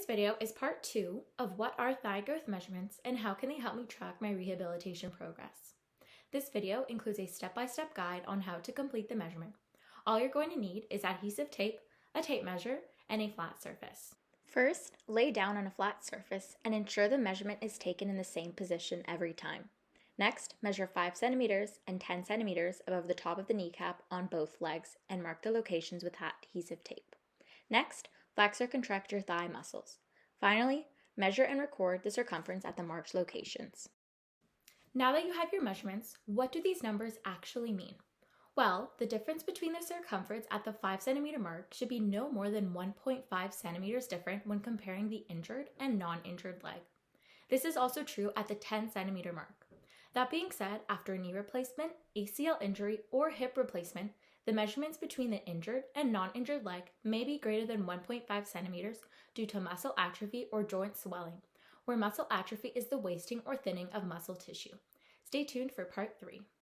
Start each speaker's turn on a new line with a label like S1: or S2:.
S1: This video is part 2 of what are thigh girth measurements and how can they help me track my rehabilitation progress. This video includes a step-by-step guide on how to complete the measurement. All you're going to need is adhesive tape, a tape measure, and a flat surface. First, lay down on a flat surface and ensure the measurement is taken in the same position every time. Next, measure 5 centimeters and 10 centimeters above the top of the kneecap on both legs and mark the locations with adhesive tape. Next, flex or contract your thigh muscles. Finally, measure and record the circumference at the marked locations. Now that you have your measurements, what do these numbers actually mean? Well, the difference between the circumference at the 5 centimeter mark should be no more than 1.5 centimeters different when comparing the injured and non-injured leg. This is also true at the 10 centimeter mark. That being said, after a knee replacement, ACL injury, or hip replacement, the measurements between the injured and non-injured leg may be greater than 1.5 centimeters due to muscle atrophy or joint swelling, where muscle atrophy is the wasting or thinning of muscle tissue. Stay tuned for part 3.